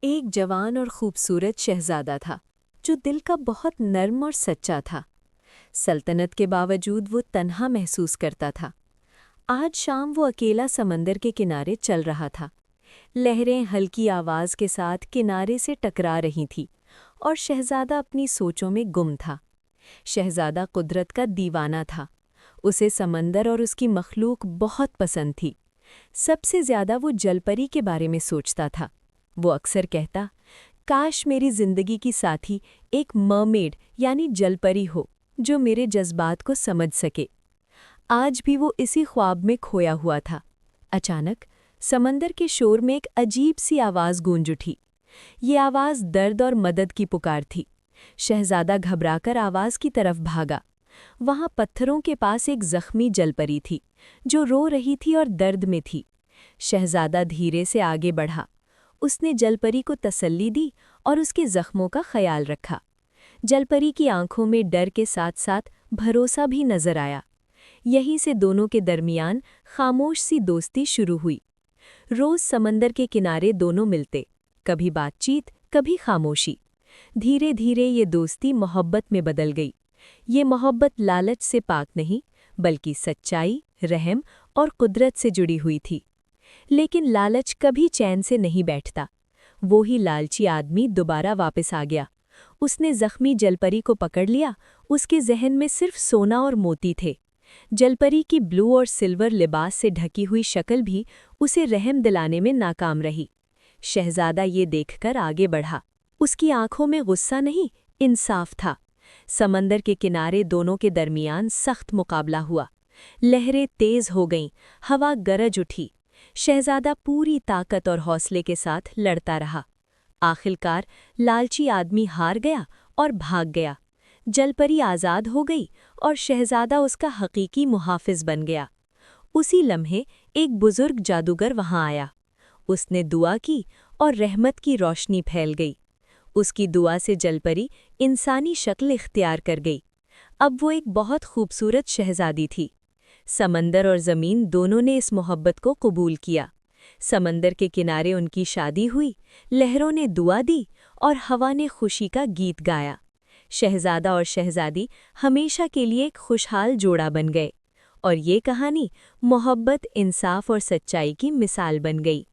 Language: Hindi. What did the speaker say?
एक जवान और खूबसूरत शहजादा था जो दिल का बहुत नर्म और सच्चा था। सल्तनत के बावजूद वो तन्हा महसूस करता था। आज शाम वो अकेला समंदर के किनारे चल रहा था। लहरें हल्की आवाज़ के साथ किनारे से टकरा रही थीं और शहजादा अपनी सोचों में गुम था। शहजादा कुदरत का दीवाना था। उसे समंदर और उसकी मखलूक बहुत पसंद थी। सबसे ज़्यादा वो जलपरी के बारे में सोचता था। वो अक्सर कहता, काश मेरी जिंदगी की साथी एक मरमेड यानी जलपरी हो जो मेरे जज्बात को समझ सके। आज भी वो इसी ख्वाब में खोया हुआ था। अचानक समंदर के शोर में एक अजीब सी आवाज़ गूंज उठी। ये आवाज़ दर्द और मदद की पुकार थी। शहजादा घबराकर आवाज़ की तरफ भागा। वहाँ पत्थरों के पास एक जख्मी जलपरी थी जो रो रही थी और दर्द में थी। शहजादा धीरे से आगे बढ़ा। उसने जलपरी को तसल्ली दी और उसके जख्मों का ख्याल रखा। जलपरी की आंखों में डर के साथ साथ भरोसा भी नजर आया। यहीं से दोनों के दरमियान खामोश सी दोस्ती शुरू हुई। रोज समंदर के किनारे दोनों मिलते, कभी बातचीत कभी खामोशी। धीरे धीरे ये दोस्ती मोहब्बत में बदल गई। ये मोहब्बत लालच से पाक नहीं बल्कि सच्चाई, रहम और कुदरत से जुड़ी हुई थी। लेकिन लालच कभी चैन से नहीं बैठता। वो ही लालची आदमी दोबारा वापस आ गया। उसने जख्मी जलपरी को पकड़ लिया। उसके जहन में सिर्फ सोना और मोती थे। जलपरी की ब्लू और सिल्वर लिबास से ढकी हुई शक्ल भी उसे रहम दिलाने में नाकाम रही। शहजादा ये देखकर आगे बढ़ा। उसकी आंखों में गुस्सा नहीं, इंसाफ था। समंदर के किनारे दोनों के दरमियान सख्त मुकाबला हुआ। लहरें तेज हो गईं, हवा गरज उठी। शहजादा पूरी ताकत और हौसले के साथ लड़ता रहा। आखिरकार लालची आदमी हार गया और भाग गया। जलपरी आज़ाद हो गई और शहजादा उसका हकीकी मुहाफिज बन गया। उसी लम्हे एक बुजुर्ग जादूगर वहां आया। उसने दुआ की और रहमत की रोशनी फैल गई। उसकी दुआ से जलपरी इंसानी शक्ल इख्तियार कर गई। अब वो एक बहुत खूबसूरत शहजादी थी। समंदर और ज़मीन दोनों ने इस मोहब्बत को कबूल किया। समंदर के किनारे उनकी शादी हुई, लहरों ने दुआ दी और हवा ने खुशी का गीत गाया। शहजादा और शहजादी हमेशा के लिए एक खुशहाल जोड़ा बन गए और ये कहानी मोहब्बत, इंसाफ और सच्चाई की मिसाल बन गई।